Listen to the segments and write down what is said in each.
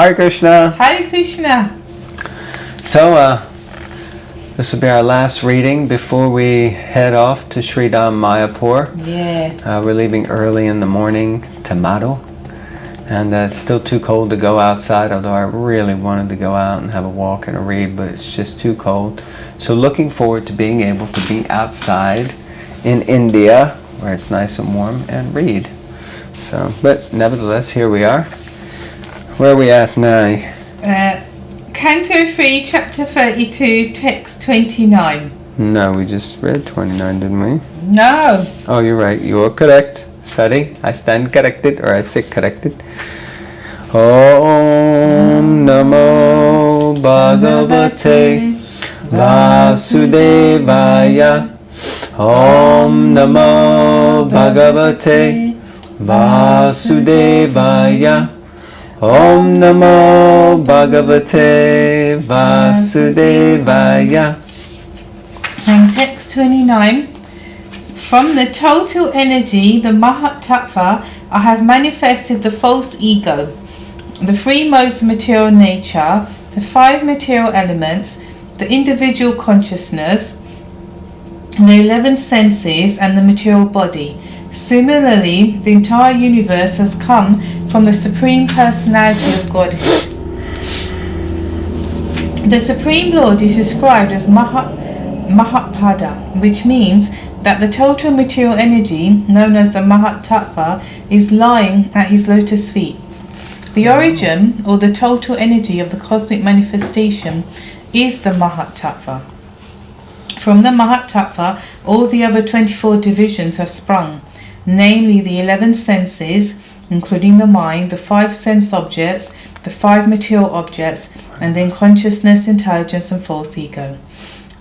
Hare Krishna. Hare Krishna. So, this will be our last reading before we head off to Sridham Mayapur. Yeah. We're leaving early in the morning to Madhu. And it's still too cold to go outside, although I really wanted to go out and have a walk and a read, but it's just too cold. So looking forward to being able to be outside in India, where it's nice and warm, and read. So, but nevertheless, here we are. Where are we at now? Canto 3, Chapter 32, Text 29. No, we just read 29, didn't we? No. Oh, you're right. You are correct. Sorry, I stand corrected, or I sit corrected. Om Namo Bhagavate Vasudevaya. Om Namo Bhagavate Vasudevaya. Om Namo Bhagavate Vasudevaya. And text 29. From the total energy, the Mahat Tattva, I have manifested the false ego, the three modes of material nature, the five material elements, the individual consciousness, the 11 senses, and the material body. Similarly, the entire universe has come from the Supreme Personality of Godhead. The Supreme Lord is described as Mahapada, which means that the total material energy, known as the Mahat Tattva, is lying at his lotus feet. The origin, or the total energy of the cosmic manifestation, is the Mahat Tattva. From the Mahat Tattva, all the other 24 divisions have sprung, namely the 11 senses, including the mind, the 5 sense objects, the 5 material objects, and then consciousness, intelligence, and false ego.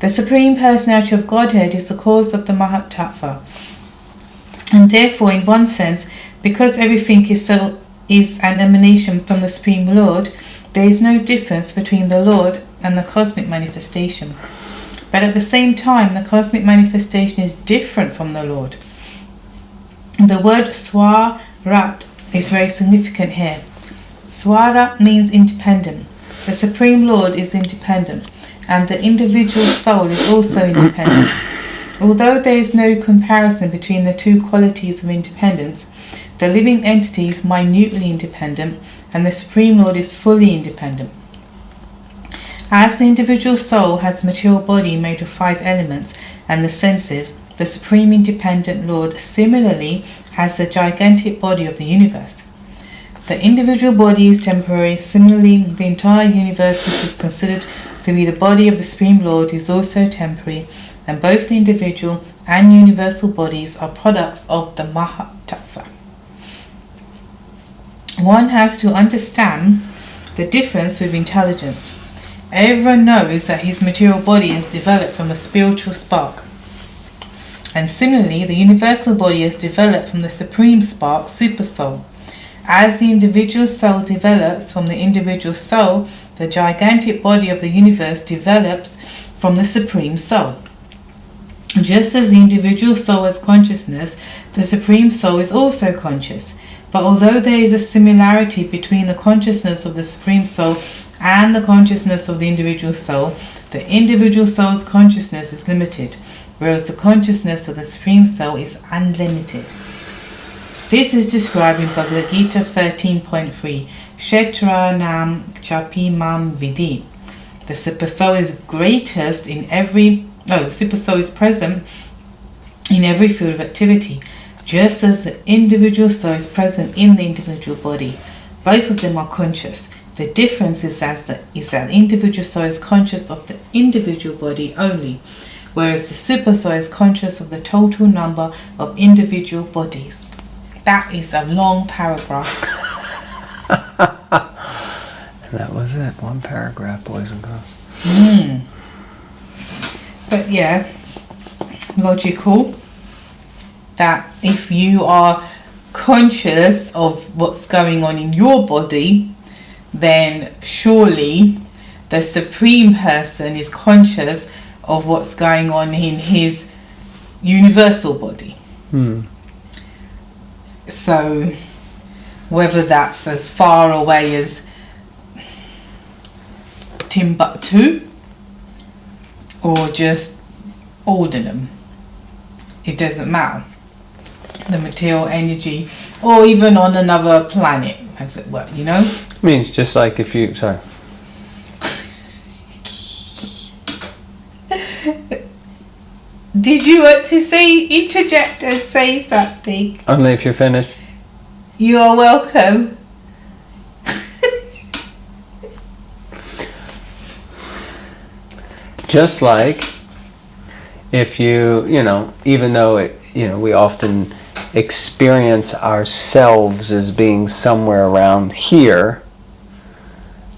The Supreme Personality of Godhead is the cause of the Mahat Tattva. And therefore, in one sense, because everything is an emanation from the Supreme Lord, there is no difference between the Lord and the cosmic manifestation. But at the same time, the cosmic manifestation is different from the Lord. The word Swarat is very significant here. Swarat means independent. The Supreme Lord is independent, and the individual soul is also independent. Although there is no comparison between the two qualities of independence, the living entity is minutely independent, and the Supreme Lord is fully independent. As the individual soul has a material body made of 5 elements and the senses, the Supreme Independent Lord similarly has the gigantic body of the universe. The individual body is temporary. Similarly, the entire universe, which is considered to be the body of the Supreme Lord, is also temporary, and both the individual and universal bodies are products of the Mahat Tattva. One has to understand the difference with intelligence. Everyone knows that his material body has developed from a spiritual spark. And similarly, the universal body has developed from the supreme spark, super soul. As the individual soul develops from the individual soul, the gigantic body of the universe develops from the supreme soul. Just as the individual soul has consciousness, the supreme soul is also conscious. But although there is a similarity between the consciousness of the supreme soul and the consciousness of the individual soul, the individual soul's consciousness is limited, whereas the consciousness of the Supreme Soul is unlimited. This is described in Bhagavad Gita 13.3. Kshetra nam chapi mam vidi. The Super Soul is greatest in the Super Soul is present in every field of activity, just as the individual soul is present in the individual body. Both of them are conscious. The difference is that the individual soul is conscious of the individual body only, whereas the super soul is conscious of the total number of individual bodies. That is a long paragraph. That was it. One paragraph, boys and girls. But yeah, logical that if you are conscious of what's going on in your body, then surely the Supreme Person is conscious of what's going on in his universal body. So whether that's as far away as Timbuktu or just Aldenham. It doesn't matter. The material energy, or even on another planet, as it were, you know? It means just like if you, sorry. Did you want to interject and say something? Only if you're finished. You are welcome. Just like if you know, even though we often experience ourselves as being somewhere around here,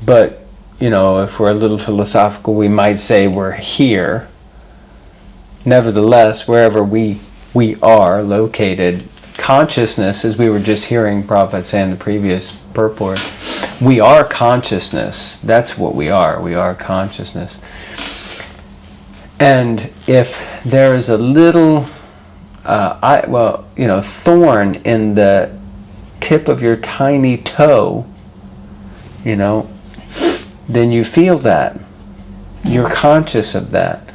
but, if we're a little philosophical, we might say we're here. Nevertheless, wherever we are located, consciousness, as we were just hearing Prabhupada say in the previous purport, we are consciousness. That's what we are. We are consciousness. And if there is a little, thorn in the tip of your tiny toe, then you feel that. You're conscious of that.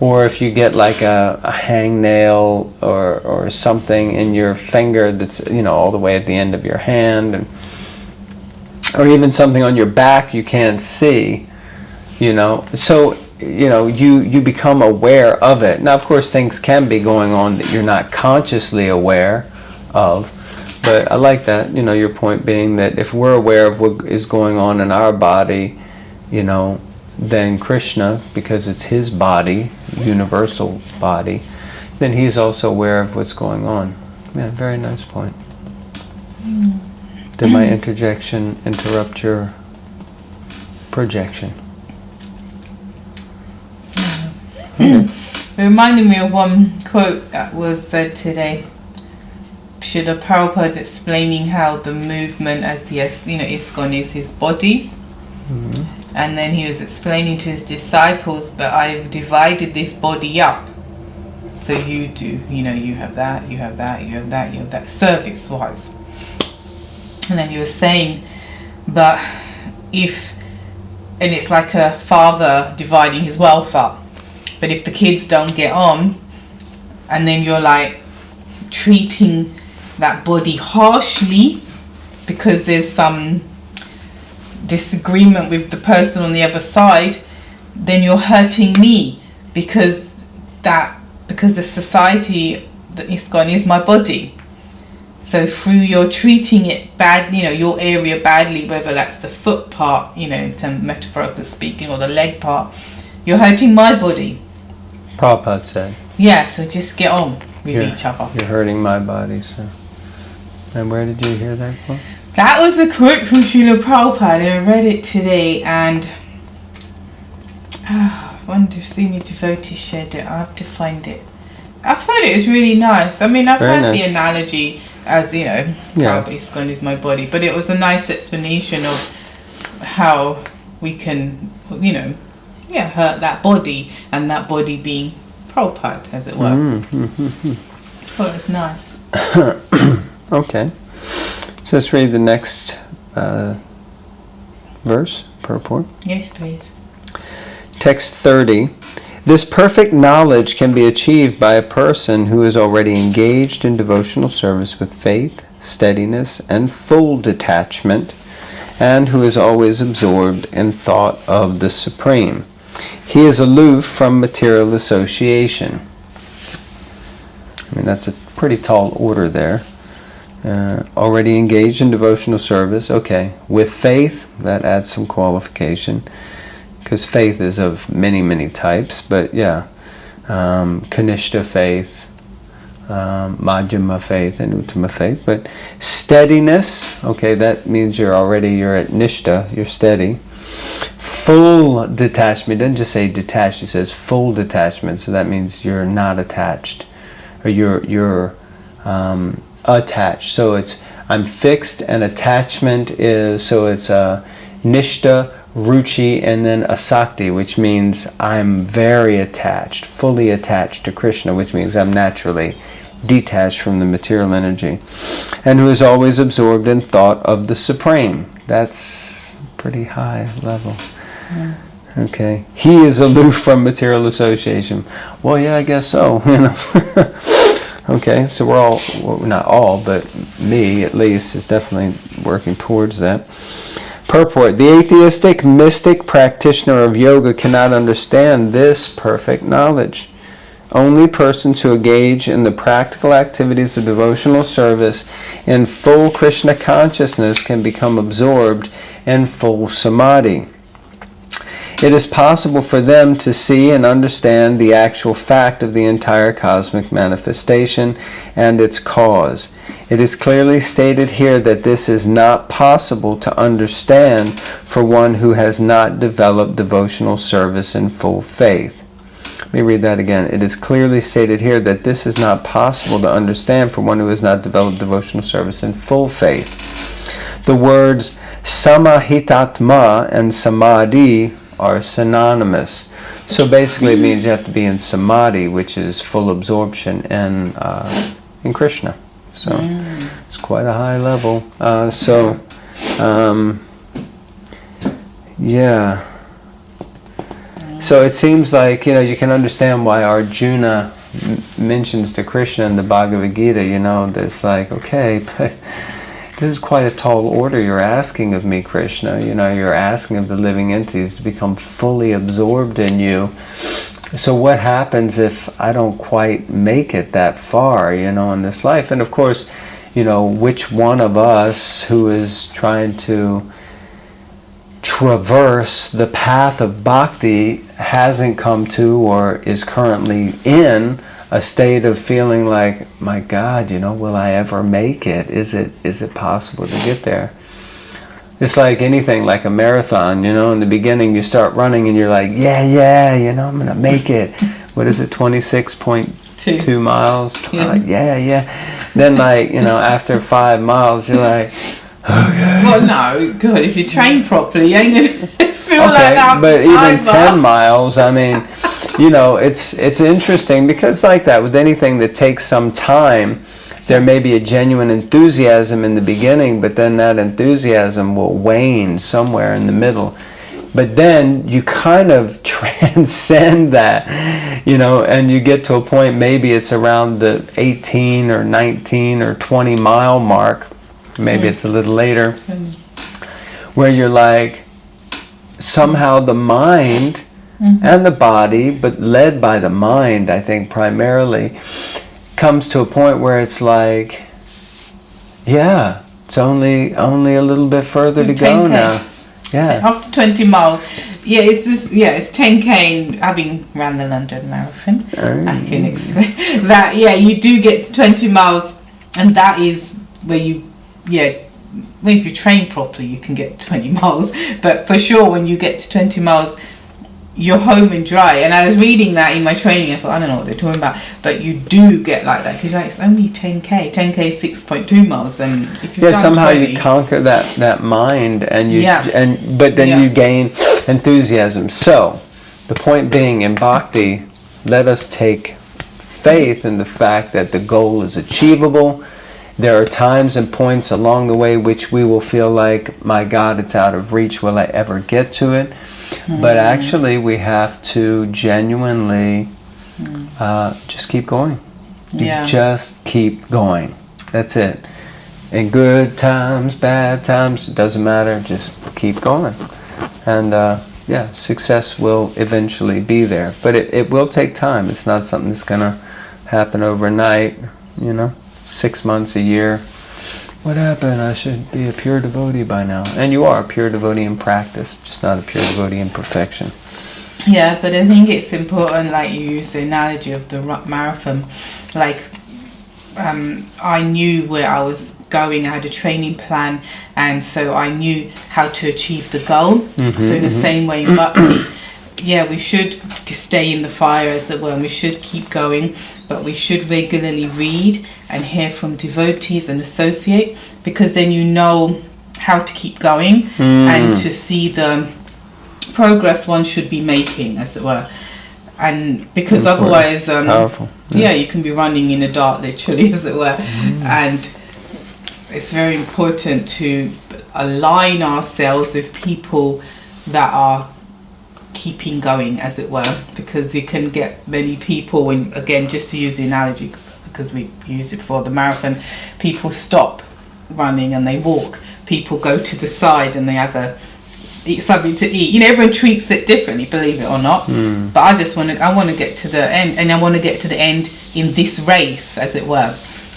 Or if you get like a hangnail or something in your finger that's, all the way at the end of your hand, or even something on your back you can't see, So, you become aware of it. Now, of course, things can be going on that you're not consciously aware of. But I like that, your point being that if we're aware of what is going on in our body, then Krishna, because it's his body, universal body, then he's also aware of what's going on. Yeah, very nice point. Did my interjection interrupt your projection? Okay. It reminded me of one quote that was said today. Srila Prabhupada explaining how the movement, as he has, ISKCON is his body. Mm-hmm. And then he was explaining to his disciples, but I've divided this body up. So you do, you have that, you have that, you have that, you have that, service-wise. And then he was saying, but and it's like a father dividing his wealth up. But if the kids don't get on, and then you're like treating that body harshly because there's some disagreement with the person on the other side, then you're hurting me because the society, the ISKCON is my body. So through your treating it badly, your area badly, whether that's the foot part, metaphorically speaking, or the leg part, you're hurting my body. Prabhupada said. Yeah, so just get on with each other. You're hurting my body, so. And where did you hear that from? That was a quote from Srila Prabhupada. I read it today, and one senior devotee shared it. I have to find it. I thought it was really nice. I mean, I've had the analogy as, ISKCON is my body, but it was a nice explanation of how we can, hurt that body, and that body being Prabhupada, as it were. Mm-hmm. Well, it's nice. Okay. So let's read the next verse, purport. Yes, please. Text 30. This perfect knowledge can be achieved by a person who is already engaged in devotional service with faith, steadiness, and full detachment, and who is always absorbed in thought of the Supreme. He is aloof from material association. I mean, that's a pretty tall order there. Already engaged in devotional service. Okay. With faith, that adds some qualification, because faith is of many, many types. But yeah, Kanishta faith, Madhyama faith, and Uttama faith. But steadiness, okay, that means you're at Nishta, you're steady. Full detachment, it doesn't just say detached, it says full detachment, so that means you're not attached, or you're attached. So it's I'm fixed, and attachment is, so it's Nishta, Ruchi, and then Asakti, which means I'm very attached, fully attached to Krishna, which means I'm naturally detached from the material energy, and who is always absorbed in thought of the Supreme. That's pretty high level. Okay. He is aloof from material association. Well, yeah, I guess so. You know. Okay, so we're all, well, not all, but me at least, is definitely working towards that. Purport. The atheistic mystic practitioner of yoga cannot understand this perfect knowledge. Only persons who engage in the practical activities of devotional service in full Krishna consciousness can become absorbed in full samadhi. It is possible for them to see and understand the actual fact of the entire cosmic manifestation and its cause. It is clearly stated here that this is not possible to understand for one who has not developed devotional service in full faith. Let me read that again. It is clearly stated here that this is not possible to understand for one who has not developed devotional service in full faith. The words samahitatma and samadhi are synonymous. So basically it means you have to be in samadhi, which is full absorption in Krishna. So it's quite a high level. Yeah. So it seems like, you can understand why Arjuna mentions to Krishna in the Bhagavad Gita, that's like, okay, but this is quite a tall order you're asking of me, Krishna. You're asking of the living entities to become fully absorbed in you. So what happens if I don't quite make it that far, in this life? And of course, which one of us who is trying to traverse the path of bhakti hasn't come to or is currently in a state of feeling like, my God, will I ever make it? Is it possible to get there? It's like anything, like a marathon, in the beginning you start running and you're like, I'm going to make it. What is it, 26.2 miles? Yeah. Like, yeah. Then after 5 miles, you're like, okay. Well, no, good. If you train properly, you ain't going to feel like that. But even 10 miles, it's interesting because like that, with anything that takes some time, there may be a genuine enthusiasm in the beginning, but then that enthusiasm will wane somewhere in the middle. But then you kind of transcend that, and you get to a point, maybe it's around the 18 or 19 or 20 mile mark, maybe it's a little later, where you're like, somehow the mind and the body, but led by the mind, I think primarily, comes to a point where it's like, it's only a little bit further to go now. Yeah. Up to 20 miles. Yeah, it's 10k, and having ran the London Marathon, I can explain that. Yeah, you do get to 20 miles, and that is where if you train properly, you can get 20 miles. But for sure, when you get to 20 miles, you're home and dry. And I was reading that in my training. I thought, I don't know what they're talking about. But you do get like that because it's only 10k. 10k is 6.2 miles. And if you've done somehow 20, you conquer that mind, and but then you gain enthusiasm. So the point being, in bhakti, let us take faith in the fact that the goal is achievable. There are times and points along the way which we will feel like, my God, it's out of reach. Will I ever get to it? But actually, we have to genuinely just keep going. Just keep going. That's it. In good times, bad times, it doesn't matter. Just keep going. And success will eventually be there. But it will take time. It's not something that's going to happen overnight, 6 months, a year. What happened? I should be a pure devotee by now. And you are a pure devotee in practice, just not a pure devotee in perfection. Yeah, but I think it's important, like you use the analogy of the marathon. Like, I knew where I was going. I had a training plan, and so I knew how to achieve the goal. So in the same way in bhakti, we should stay in the fire, as it were, and we should keep going, but we should regularly read and hear from devotees and associate, because then you know how to keep going and to see the progress one should be making, as it were. And because otherwise powerful. You can be running in the dark, literally, as it were. And it's very important to align ourselves with people that are keeping going, as it were, because you can get many people, when, again, just to use the analogy, because we used it for the marathon, people stop running and they walk. People go to the side and they have eat something to eat. You know, everyone treats it differently, believe it or not. But I want to get to the end, and I want to get to the end in this race, as it were.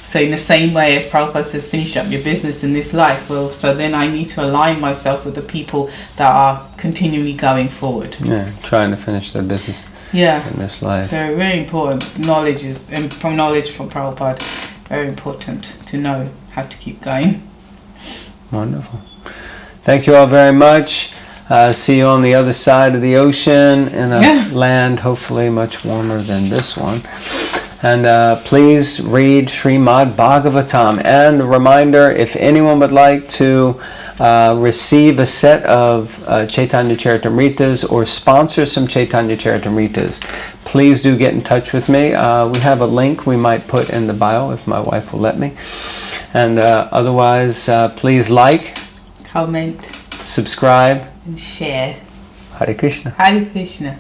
So in the same way as Prabhupada says, finish up your business in this life, well, so then I need to align myself with the people that are continually going forward. Yeah, trying to finish their business in this life. So very important. Knowledge from Prabhupada, very important to know how to keep going. Wonderful. Thank you all very much. See you on the other side of the ocean in a land hopefully much warmer than this one. And please read Srimad Bhagavatam. And a reminder, if anyone would like to receive a set of Chaitanya Charitamritas or sponsor some Chaitanya Charitamritas, please do get in touch with me. We have a link we might put in the bio if my wife will let me. And otherwise, please like, comment, subscribe, and share. Hare Krishna. Hare Krishna.